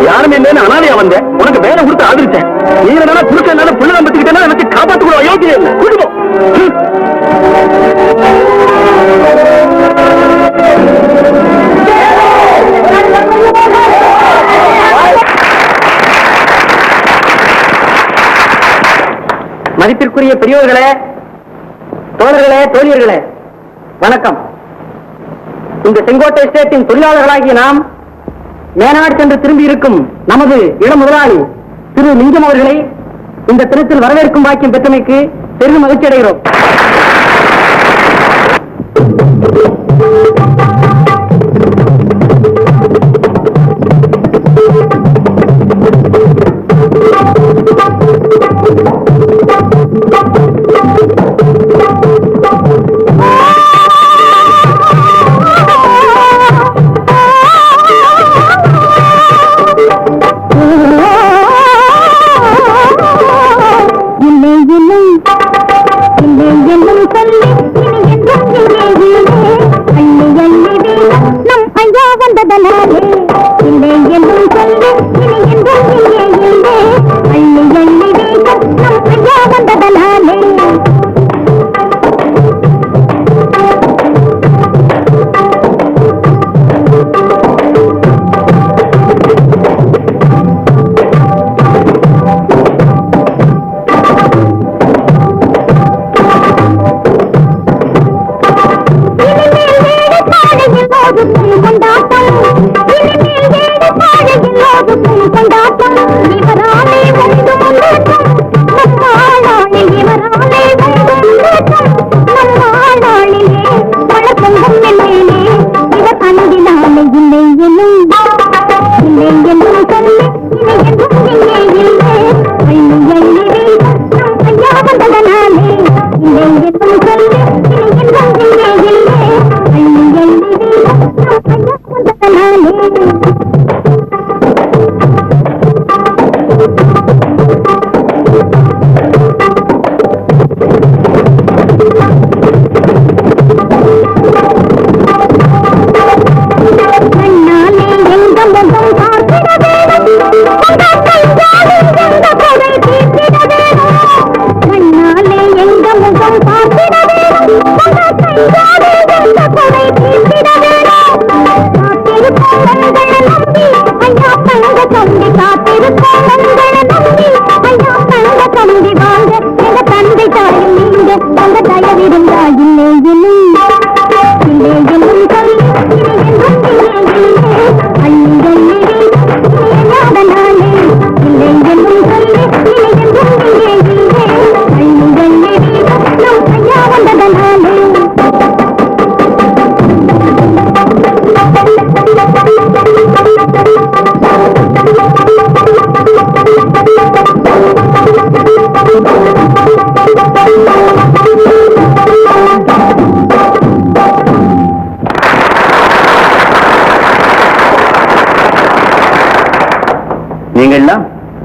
யாருமே இல்லைன்னு அனாதையா வந்தேன். உனக்கு வேலை கொடுத்து ஆதரிச்சேன். நீ என்ன புருஷன் என்ன புள்ள நம்பத்துக்கிட்டே எனக்கு காப்பாற்றுக்கூட அயோக்கியம் இல்லை. குடும்பம் மதிப்பிற்குரிய பெரியவர்களே, தோழர்களே, தோழியர்களே, வணக்கம். இந்த செங்கோட்டை எஸ்டேட்டின் தொழிலாளர்களாகிய நாம் மேனாடு சென்று திரும்பி இருக்கும் நமது இளம் முதலாளி திரு லிங்கம் அவர்களை இந்த தினத்தில் வரவேற்கும் பாக்கியம் பெற்றமைக்கு பெரிதும் மகிழ்ச்சி அடைகிறோம்.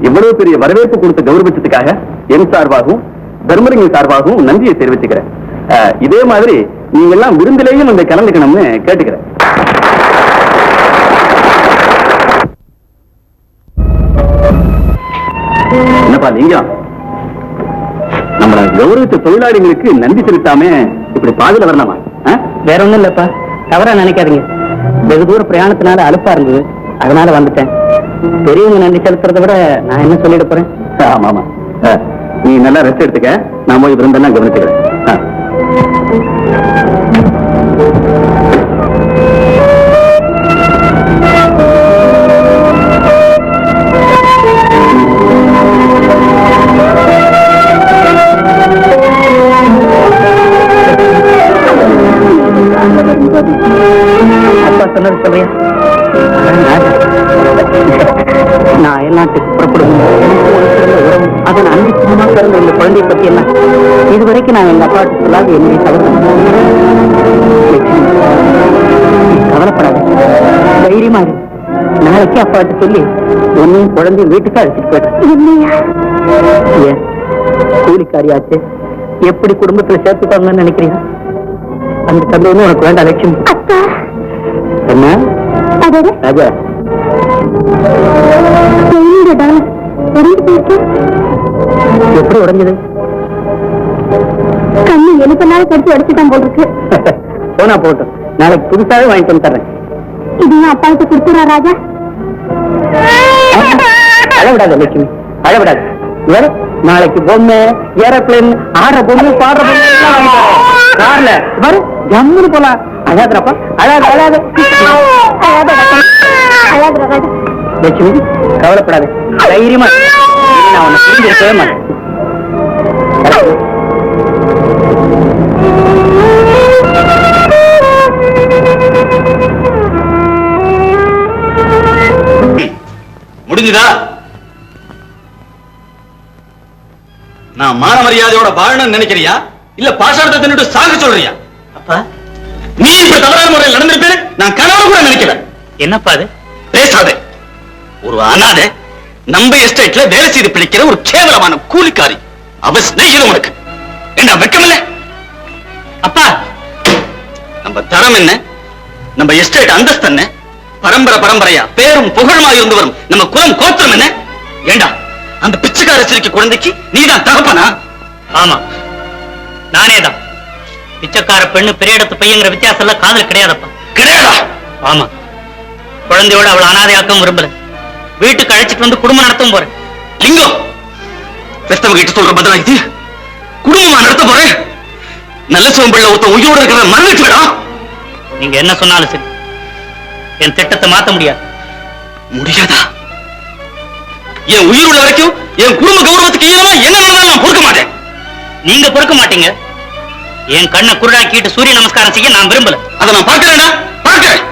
இவ்வளவு பெரிய வரவேற்பு கொடுத்த கௌரவிச்சதுக்காக என் சார்பாகவும் தர்மலிங்க சார்பாகவும் நன்றியை தெரிவிச்சுக்கிறேன். இதே மாதிரி நீங்க எல்லாம் விருந்திலேயும் இந்த கலந்துக்கணும்னு கேட்டுக்கிறேன். என்னப்பா லிங்கம், நம்மள கௌரவிச்ச தொழிலாளிகளுக்கு நன்றி செலுத்தாம இப்படி பாதில வரலாமா? வேற ஒண்ணும் இல்லப்பா, தவறா நினைக்காதீங்க. வெகு தூர பிரயாணத்தினால அலுப்பா இருந்தது, அதனால வந்துட்டேன். பெரியவங்க நன்றி செலுத்துறதை விட நான் என்ன சொல்லிட போறேன்? ஆமா ஆமா, நீ நல்லா ரெஸ்ட் எடுத்துக்க, நான் போய் விருந்தெல்லாம் கவனிச்சுக்கிறேன். அப்பா சொன்னது சொல்றியா? நான் எல்லாத்துக்கு புறப்படும் அதன் அன்பிற்குமா பிறந்த இந்த குழந்தையை பத்தி எல்லாம் இதுவரைக்கும் நான் எங்க அப்பாட்டு சொல்லாது என்னுடைய தவறு. கவலைப்படாது, தைரியமா இரு. நாளைக்கு அப்பாட்ட சொல்லி ஒன்னையும் குழந்தையும் வீட்டுக்கு அழைச்சிட்டு போயிடுறேன். ஏன் கூலிக்காரியாச்சு எப்படி குடும்பத்துல சேர்த்துப்பாங்கன்னு நினைக்கிறீங்க? அந்த சந்தேகம் உனக்கு வேண்டாம் லட்சுமி. என்ன ராஜா எப்படி உடைஞ்சது? கண்ணு எழுப்பனால கடிச்சு உடைச்சுதான் போல் இருக்கு. போனா போட்டோம், நாளைக்கு புதுசாவே வாங்கிட்டு வந்து தர்றேன். இதையும் அப்பாவுக்கு கொடுத்துறா ராஜா. அழவிடாது லட்சுமி, அழவிடாது. வேற நாளைக்கு பொம்மை, ஏரோப்ளேன், ஆடுற பொம்மை, பாடுற பொம்மை கார்ல வரு ஜம்முன்னு போலாம். அழாதுறப்பா, அழாது அழாது லட்சுமி, கவலைப்படாது, தைரியமா நான் உன்னை புரிஞ்சிருக்கவே மாட்டேன். முடிஞ்சுதா? நான் மான மரியாதையோட வாழணும்னு நினைக்கிறியா இல்ல பாசாரத்தை தின்னுட்டு சாக சொல்றியா? அப்பா நீ இப்ப தவறான முறையில் நடந்திருப்பேன் நான் கனவு கூட நினைக்கிறேன். என்னப்பா அது? பேசாதே. ஒரு அனாதை நம்ம எஸ்டேட்ல வேலை செய்து பிடிக்கிற ஒரு கேவலமான கூலிக்காரி. அவ சிநேகிதம் உனக்கு என்ன வெக்கமில்லை? அப்பா நம்ம தரம் என்ன, நம்ம எஸ்டேட் அந்தஸ்து என்ன, பரம்பரை பரம்பரையா பேரும் புகழுமா இருந்து வரும் நம்ம குலம் கோத்திரம் என்ன? ஏண்டா அந்த பிச்சைக்கார சிரிக்க குழந்தைக்கு நீதான் தகப்பனா? ஆமா, நானே தான். பிச்சைக்கார பெண்ணு பெரிய இடத்து பையங்கிற வித்தியாசம் எல்லாம் காதல் கிடையாதப்பா. கிடையாதா? ஆமா, குழந்தையோட அவளை அனாதையாக்கவும் விரும்பல. வீட்டுக்கு அழைச்சிட்டு வந்து குடும்பம் நடத்தவும் போறேன். லிங்கம், பெத்தவங்க கிட்ட சொல்ற பதிலா இது? குடும்பமா நடத்த போறேன்? நல்ல சோம்பிள்ள ஒருத்த உயிரோட இருக்கிற மறந்துட்டு விடா. நீங்க என்ன சொன்னாலும் சரி, என் திட்டத்தை மாத்த முடியாது. முடியாதா? என் உயிர் உள்ள வரைக்கும் என் குடும்ப கௌரவத்துக்கு ஈரமா என்ன நடந்தாலும் நான் பொறுக்க மாட்டேன். நீங்க பொறுக்க மாட்டீங்க. என் கண்ணை குருடாக்கிட்டு சூரிய நமஸ்காரம் செய்ய நான் விரும்பல. அதை நான் பார்க்கிறேனா? பார்க்கிறேன்.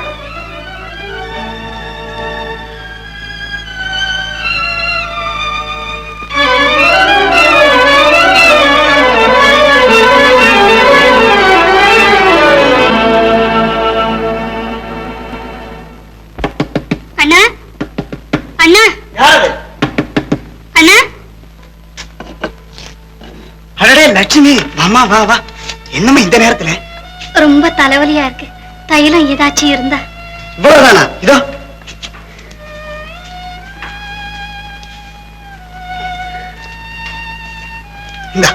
அண்ணா அண்ணா யாரு? அண்ணா. அடடே லட்சுமி, மாமா வா வா. என்னமா இந்த நேரத்துல? ரொம்ப தலைவலியா இருக்கு. தைலம் ஏதாச்சும் இருந்தா? இவ்வளவுதானா? இதோ. இந்த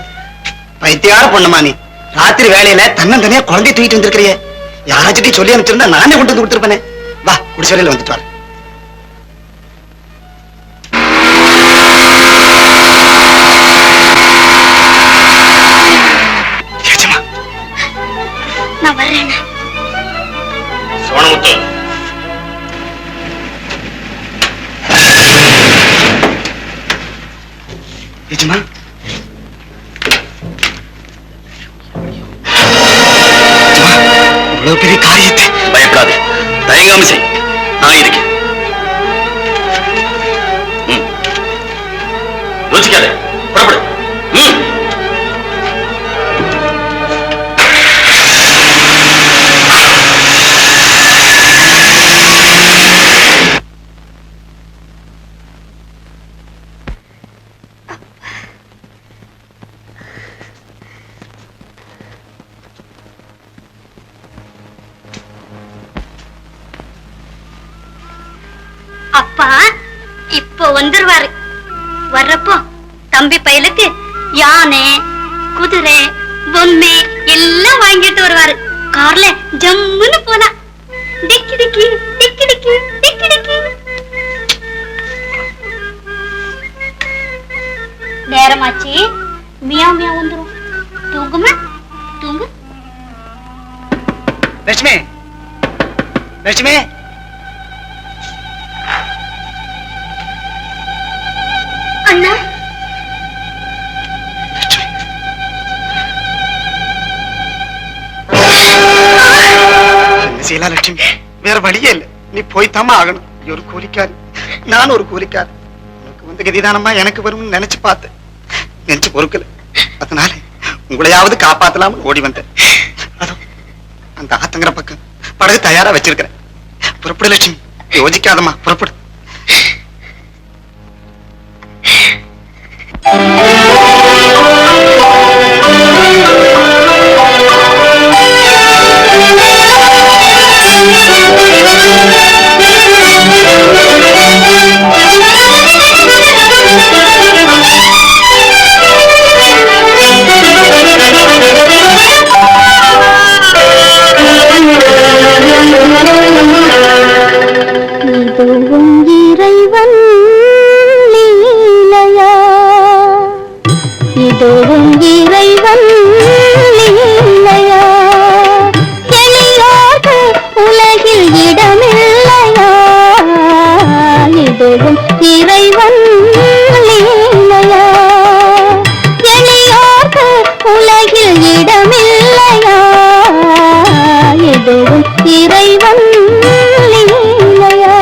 பைத்தியார பொண்ணுமா நீ. ராத்திரி வேலையில தன்னந்தனியா குழந்தை தூக்கிட்டு வந்திருக்கிறியே. யாராச்சும் சொல்லி அனுப்பிச்சிருந்தா நானே கொண்டு வந்து கொடுத்துருப்பேனே. வா, குடிசையில வந்துட்டு வர. நான் வர்றேன். சோனமுத்து, நிஜமா இவ்வளவு பெரிய காரியத்தை பயப்படாது, தயங்காம செய். நான் இருக்கேன். யோசிக்காதே, புறப்படு. அப்பா இப்போ வந்துருவாரு. வர்றப்போ தம்பி பயலுக்கு யானை, குதிரை, பொம்மை எல்லாம் வாங்கிட்டு வருவாரு. கார்ல ஜம்முன்னு போலாம். டிக்கி டிக்கி டிக்கி டிக்கி டிக்கி டிக்கி. நேரமாச்சு, மியா மியா வந்துரும். தூங்குமா? தூங்கு. லட்சுமி, லட்சுமி. அண்ணா. என்ன செய்யலாம் லட்சுமி? வேற வழியே இல்லை. நீ போய்த்தாமா ஆகணும். ஒரு கூலிக்காரி, நான் ஒரு கூலிக்காரி. உனக்கு வந்து கதிதானமா எனக்கு வரும்னு நினைச்சு பார்த்தேன். நினைச்சு பொறுக்கல. அதனால உங்களையாவது காப்பாத்தலாம்னு ஓடி வந்தேன். அதோ அந்த ஆத்தங்கிற பக்கம் படகு தயாரா வச்சிருக்கிறேன். புறப்படு லட்சுமி. யோசிக்காதம்மா, புறப்படு. இதுவும் இறைவன் லீலையா, இதுவும் இறைவன் லீலையா, எளியோர்க்கு உலகில் இடமில்லையா, இதுவும் இறைவன் லீலையா, எளியோர்க்கு உலகில் இடமில்லையா, இதுவும் இறைவன் லீலையா.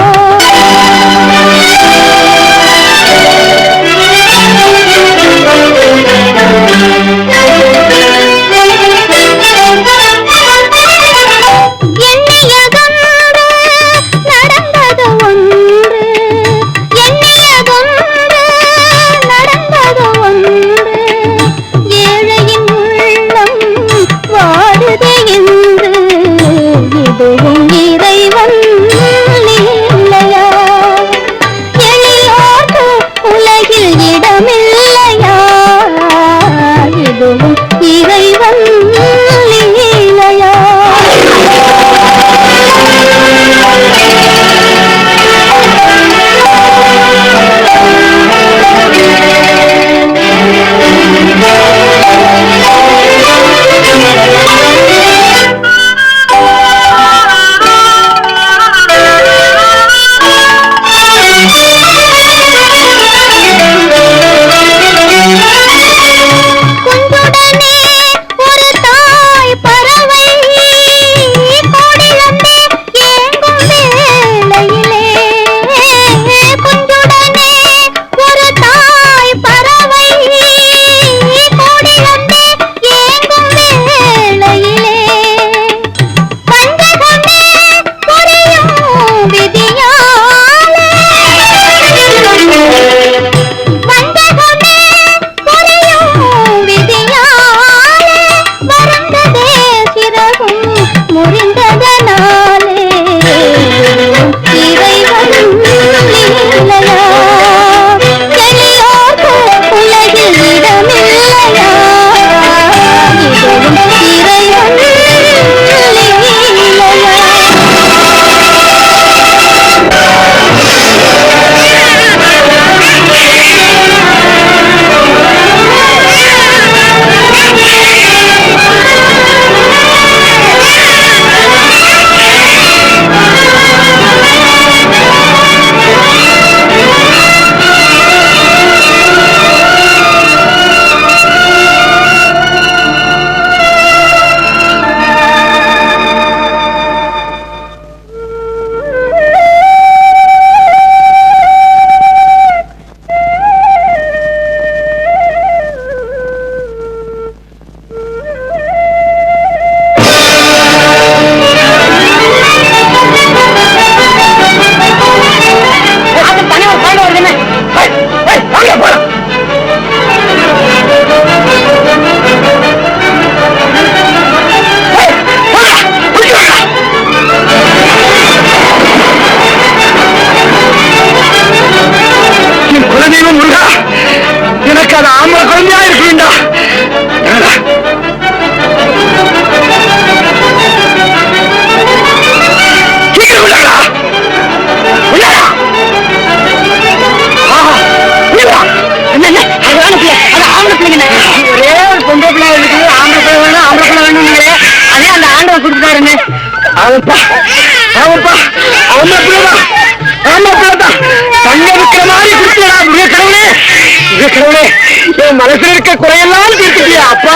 மனசுல இருக்க குறையெல்லாம் தீர்த்துட்டியா அப்பா?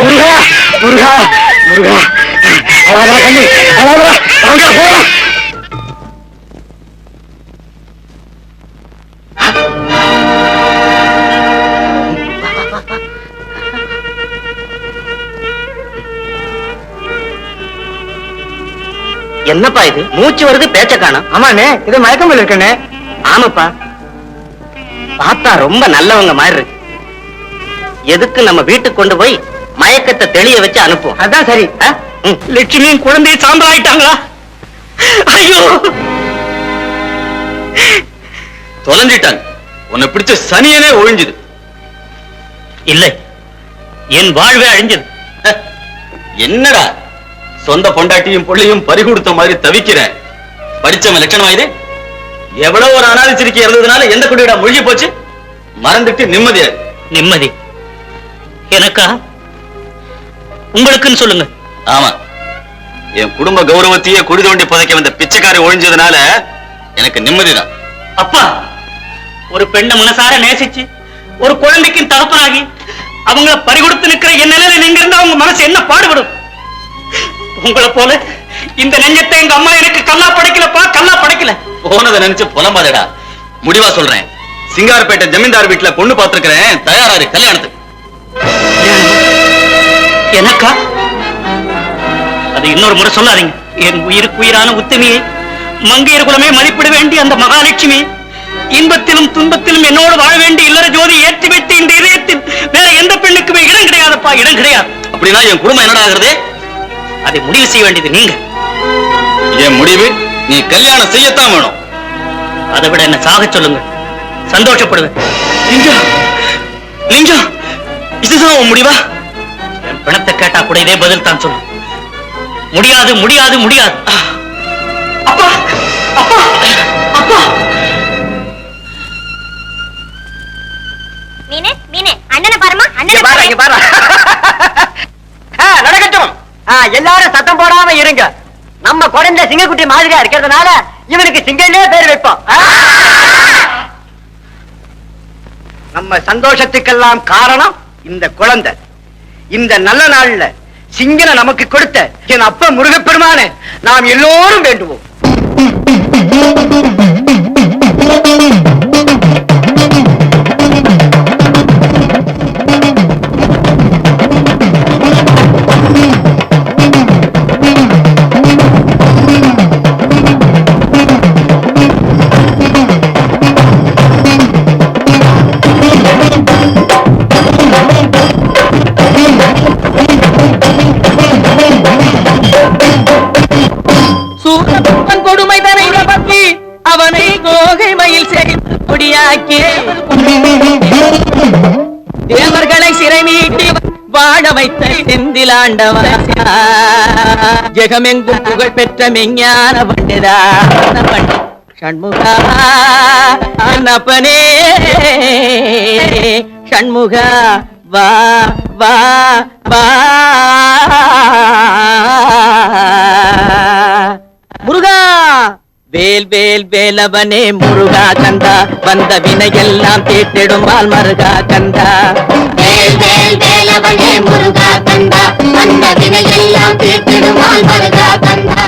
முருகா முருகா முருகா, அழகா கண்ணு, அழகா வாங்க போலாம். என்னப்பா இது மூச்சு வருது பேச்ச காணோம். ஆமாண்ணே, இது மயக்கமில் இருக்கண்ணே. ஆமாப்பா, பார்த்தா ரொம்ப நல்லவங்க மாதிரி இருக்கு. எதுக்கு நம்ம வீட்டுக்கு கொண்டு போய் மயக்கத்தை தெளிய வச்சு அனுப்புவோம். அதான் சரி. லட்சுமியும் குழந்தையை சாம்பல் ஆயிட்டாங்களா? ஐயோ, தொலைஞ்சிட்டாங்க. உன்னை பிடிச்ச சனியனே ஒழிஞ்சுது. இல்லை, என் வாழ்வே அழிஞ்சது. என்னடா சொந்த பொண்டாட்டியும் புள்ளையும் பறிகொடுத்த மாதிரி தவிக்கிற? படிச்சவன் லட்சணமா இது? எவ்வளவு ஒரு அனாதிச்சிருக்கி இருந்ததுனால எந்த குடியிடா மூழ்கி போச்சு? மறந்துட்டு நிம்மதியா? நிம்மதி எனக்கா? உங்களுக்குன்னு சொல்லுங்க. ஆமா, என் குடும்ப கௌரவத்தையே குடி தோண்டி புதைக்க வந்த பிச்சைக்காரி ஒழிஞ்சதுனால எனக்கு நிம்மதிதான். அப்பா, ஒரு பெண்ணை மனசார நேசிச்சு ஒரு குழந்தைக்கு தகப்பனாகி அவங்கள பறிகொடுத்து நிக்கிற என் நிலையில நீங்க இருந்தா உங்க மனசு என்ன பாடுபடும்? உங்களை போல இந்த நெஞ்சத்தை எங்க அம்மா எனக்கு கல்லா படைக்கலப்பா, கல்லா படைக்கல. போனதை நினைச்சு புலம்பாதடா. முடிவா சொல்றேன், சிங்காரப்பேட்டை ஜமீன்தார் வீட்டுல பொண்ணு பார்த்திருக்கிறேன். தயாராரு கல்யாணத்துக்கு. எனக்கா? அது இன்னொரு முறை சொல்லாதீங்க. என் உயிருக்கு உயிரான உத்தமியை, மங்கையர் குலமே மதிப்பிட வேண்டிய அந்த மகாலட்சுமி, இன்பத்திலும் துன்பத்திலும் என்னோடு வாழ வேண்டிய இல்லற ஜோதி ஏற்றி வைத்து இந்த இதயத்தில் வேற எந்த பெண்ணுக்குமே இடம் கிடையாதுப்பா, இடம் கிடையாது. அப்படின்னா என் குடும்பம் என்னடா ஆகுறது? அதை முடிவு செய்ய வேண்டியது நீங்க. என் முடிவு, நீ கல்யாணம் செய்யத்தான் வேணும். அதை விட என்ன சாக சொல்லுங்க, சந்தோஷப்படுவேன். லிங்கம், லிங்கம், இதுதான் உன் முடிவா? என் பிணத்தை கேட்டா கூட இதே பதில் தான் சொல்லும். முடியாது, முடியாது, முடியாது. அப்பா, அப்பா, அப்பா. மீனே, மீனே, அண்ணனை பாருமா, அண்ணனை பாரு, இங்க பாரு. நடக்கட்டும். எல்லாரும் சத்தம் போடாம இருங்க. நம்ம குழந்தை சிங்கக்குட்டி மாதிரியா இருக்கிறதுனால இவனுக்கு சிங்கனே பேர் வைப்போம். நம்ம சந்தோஷத்துக்கெல்லாம் காரணம் இந்த குழந்தை. இந்த நல்ல நாள்ல சிங்கனை நமக்கு கொடுத்த என் அப்பா முருகப்பெருமானே நாம் எல்லோரும் வேண்டுவோம். அவனை கோகை மயில் செய்யாக்கி தேவர்களை சிறை மீட்டி வாழ வைத்த செந்திலாண்டவன் ஜெகமெங்கும் புகழ் பெற்ற மெஞ்ஞான பண்டிதா ஷண்முகா அப்பனே ஷண்முகா வா வா வா முருகா வேல் வேல் வேலவனே முருகா கந்தா வந்த வினையெல்லாம் தீர்த்திடுமால் மருகா கந்தா வேல் வேல் வேலவனே முருகா கந்தா வந்த வினையெல்லாம் தீர்த்திடுமால் மருகா கந்தா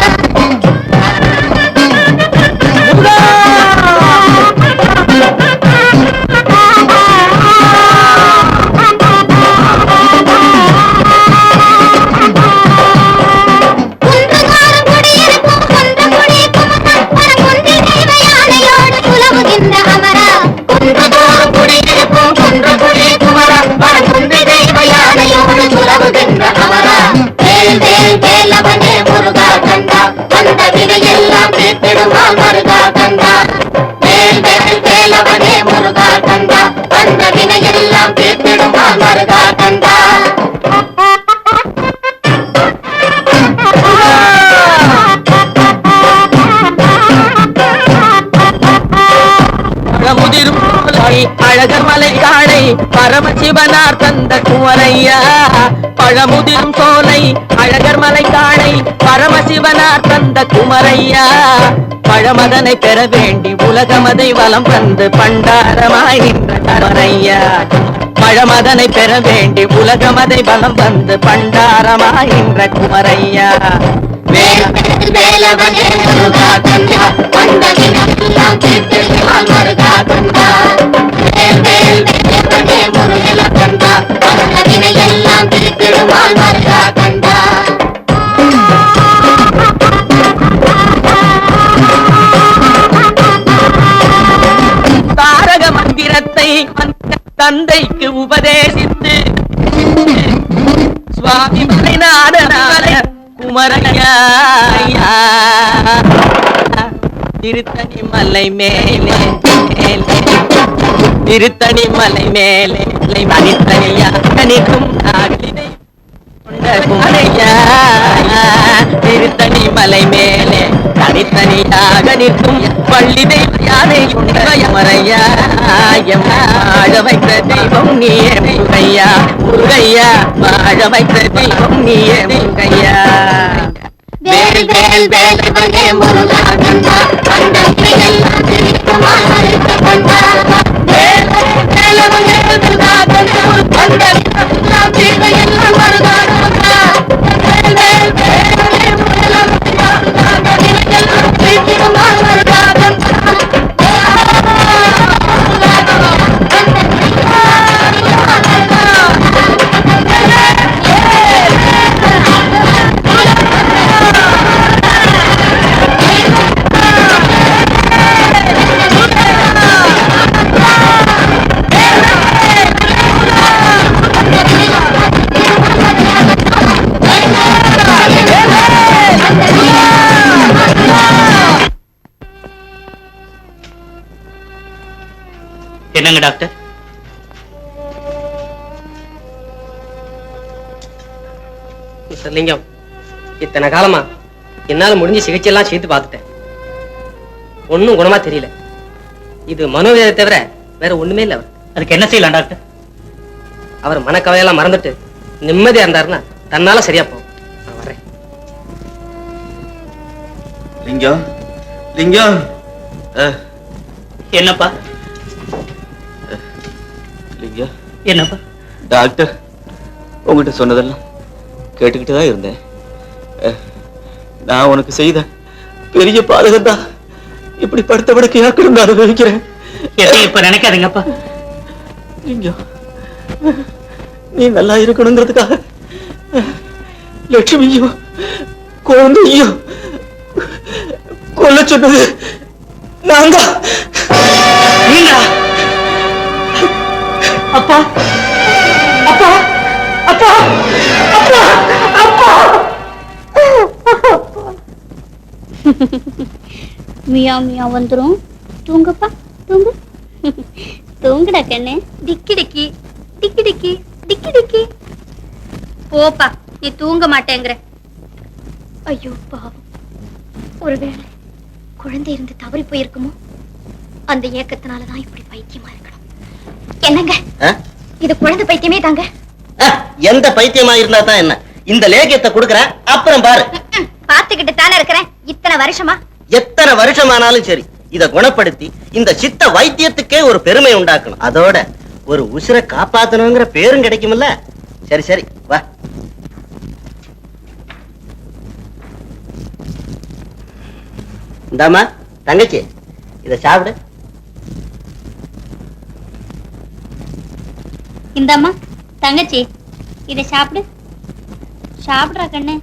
வேலவனே முருகா கந்தா வந்த வினையெல்லாம் தீர்த்திடுமால் மருகா கந்தா வேல் வேல் வேலவனே முருகா கந்தா வந்த வினையெல்லாம் தீர்த்திடுமால் மருகா கந்தா அழகர் மலை காளை பரமசிவனார் தந்த குமரையா பழமுதிரும் சோலை அழகர் மலை காளை பரமசிவனார் தந்த குமரையா பழமதனை பெற வேண்டி உலகமதை வலம் வந்து பண்டாரமாய் நின்ற குமரையா பழமதனை பெற வேண்டி உலகமதை வலம் வந்து பண்டாரமாய் நின்ற குமரையா வேலவனே முருகா கந்தா வந்த வினையெல்லாம் தீர்த்திடுமால் மருகா கந்தா வேல் வேல் வேலவனே முருகா கந்தா வந்த வினையெல்லாம் தீர்த்திடுமால் மருகா கந்தா தந்தைக்கு உபதேசித்து சுவாமி மலைநாதனான குமரையா திருத்தணி மலை மேலே திருத்தணி மலை மேலே மனிதனையா கணிக்கும் நாளினை குமரையா திருத்தணி மலை மேலே தனித்தனியாக நிற்கும் பள்ளிதை யானை குமரையா வாழ வைத்த தெய்வம் நீயே முருகையா முருகையா வாழ வைத்த தெய்வம் நீயே முருகையா வேல் வேல் வேலவனே முருகா கந்தா அந்த வினையெல்லாம் தீர்க்குமா மருகா கந்தா வேல் வேல் வேலவனே முருகா கந்தா அந்த வினையெல்லாம் மருகா கந்தா வேல் வேல் வேலவனே முருகா கந்தா அந்த வினையெல்லாம் தீர்க்குமா மருகா கந்தா என்னங்க டாக்டர்? மிஸ்டர் லிங்கம், இத்தனை காலமா என்னால முடிஞ்ச சிகிச்சை எல்லாம் செய்து பார்த்துட்டேன். ஒன்னும் குணமா தெரியல. இது மனோவேதை தவிர வேற ஒண்ணுமே இல்ல. அதுக்கு என்ன செய்யலாம் டாக்டர்? அவர் மனக்கவலையெல்லாம் மறந்துட்டு நிம்மதியா இருந்தாருன்னா தன்னால சரியா போகும். நான் வர்றேன். லிங்கம் லிங்கம் என்னப்பா? லிங்கம் என்னப்பா? டாக்டர் உங்ககிட்ட சொன்னதெல்லாம் கேட்டுக்கிட்டு தான் இருந்தேன். நான் உனக்கு செய்த பெரிய பாதகம் தான் இப்படி படுத்த படுக்கையாக்கிடும் நான் அனுபவிக்கிறேன். இப்ப நினைக்காதீங்கப்பா. லிங்கம், நீ நல்லா இருக்கணுங்கிறதுக்காக லட்சுமியும் குழந்தையும் கொல்ல சொன்னது நான் தான். அப்பா அப்பா அப்பா அப்பா அப்பா மியா மியா வந்துரும். தூங்கப்பா தூங்கு. தூங்குடா கண்ணு. டிக்கி டிக்கி டிக்கி டிக்கி டிக்கி டிக்கி. போப்பா, நீ தூங்க மாட்டேங்கிற. ஐயோ பாவம், ஒருவேளை குழந்தை இருந்து தவறி போயிருக்குமோ? அந்த ஏக்கத்தினாலதான் இப்படி பைத்தியமா இருக்கணும். என்னங்க இது குழந்தை பைத்தியமே தாங்க. எந்த பைத்தியமா இருந்தா தான் என்ன? இந்த லேகியத்தை கொடுக்கறேன், அப்புறம் பாரு. பாத்துக்கிட்டு தானே இருக்கிறேன் இத்தனை வருஷமா. எத்தனை வருஷமானாலும் சரி, இத குணப்படுத்தி இந்த சித்த வைத்தியத்துக்கே ஒரு பெருமை உண்டாக்கணும். அதோட ஒரு உசிரை காப்பாத்தணுங்கிற பேரும் கிடைக்கும்ல. சரி சரி வா. இந்தாமா தங்கச்சி, இத சாப்பிடு. இந்தாம்மா தங்கச்சி, இதை சாப்பிடு. சாப்பிடுறா கண்ணு.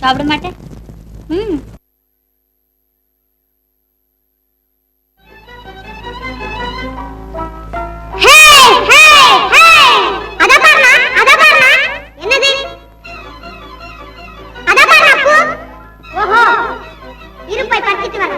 சாப்பிட மாட்டேன். இருப்பாய் பறிச்சிட்டு வர.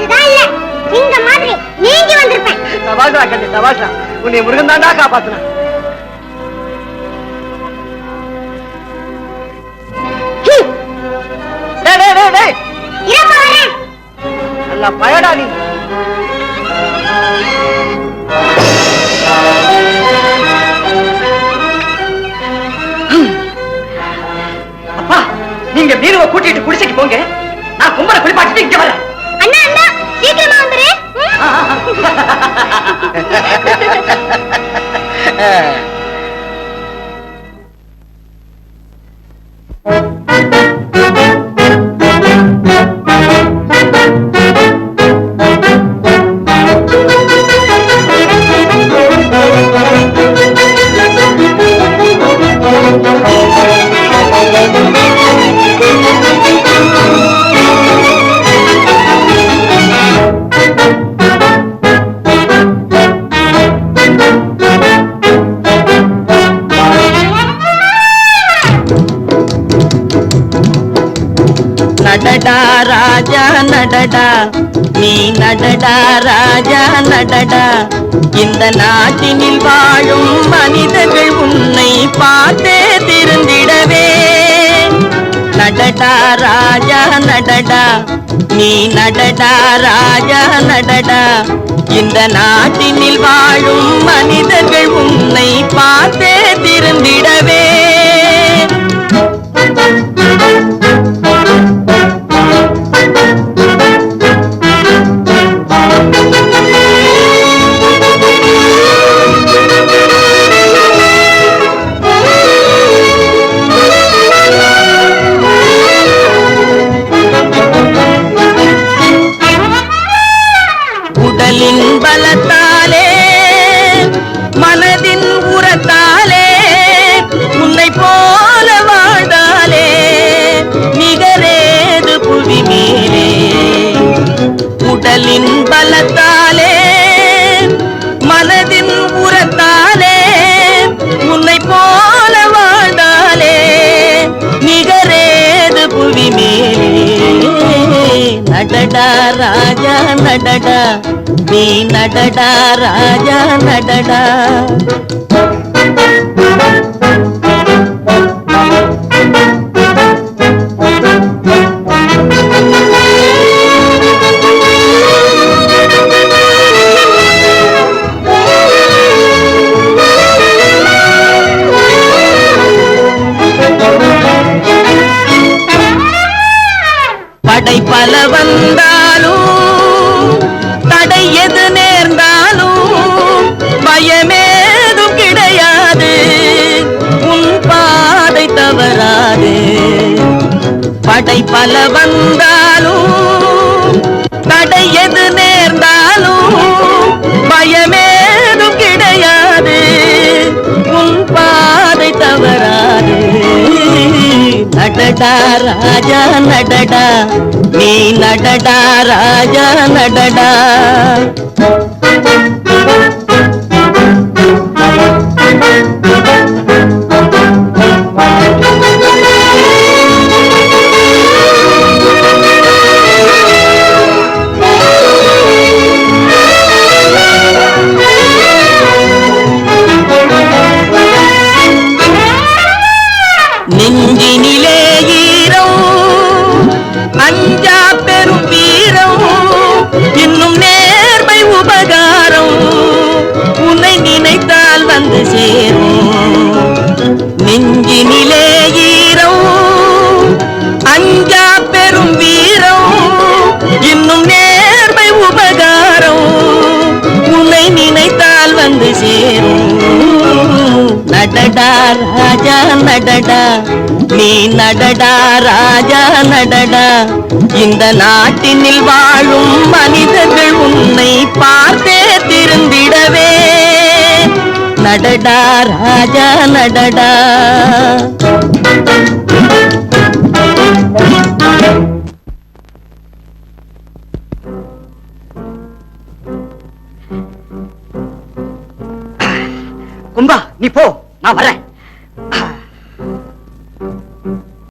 அதுதான் இல்ல சிங்க மாதிரி நீங்கி வந்திருப்பேன். தபாஷா கண்ணு தபாஷா, உன்னை முருகன் தாண்டா காப்பாத்துனா. நல்லா பயடா நீ. அப்பா, நீங்க பீருவை கூட்டிட்டு குடிசைக்கு போங்க, நான் கும்பரை குளிப்பாட்டிட்டு இங்க வரேன். அண்ணா அண்ணா சீக்கிரமா வந்துரு. நடடா ராஜா நடடா, நீ நடடா ராஜா நடடா, இந்த நாட்டினில் வாழும் மனிதர்கள் உன்னை பார்த்தே திருந்திடவே. நடடா ராஜா நடடா, நீ நடடா ராஜா நடடா, இந்த நாட்டினில் வாழும் மனிதர்கள் உன்னை பார்த்தே திருந்திடவே. உடலின் பலத்தாலே மனதின் உரத்தாலே உன்னை போல வாழ்ந்தாலே நிகரேது புவி மேலே. உடலின் பலத்தாலே மனதின் உரத்தாலே உன்னை போல வாழ்ந்தாலே நிகரேது புவி மேலே. நடடா ராஜா நடடா, நீ நடடா ராஜா நடடா. படை பல வந்தாலும் தடை எது நேர்ந்தாலும் பயமேதும் கிடையாது, உன் பாதை தவறாது. படை பல வந்தாலும் தடை எது நேர்ந்தாலும் பயமேதும் கிடையாது, உன் பாதை தவறாது. நடடா ராஜா நடடா, நீ நடடா ராஜா நடடா. நெஞ்சினிலே ஈரம் அஞ்சா பெரும் வீரம், இன்னும் நேர்மை உபகாரம் உன்னை நினைத்தால் வந்து சேரும். நெஞ்சினிலே ஈரம் அஞ்சா பெரும் வீரம், இன்னும் நேர்மை உபகாரம் உன்னை நினைத்தால் வந்து சேரும். நடடா ராஜா நடடா, நீ நடடா ராஜா நடடா, இந்த நாட்டினில் வாழும் மனிதர்கள் உன்னை பார்த்தே திருந்திடவே. நடடா ராஜா நடடா. கும்பா நீ போ, நான் வரேன்.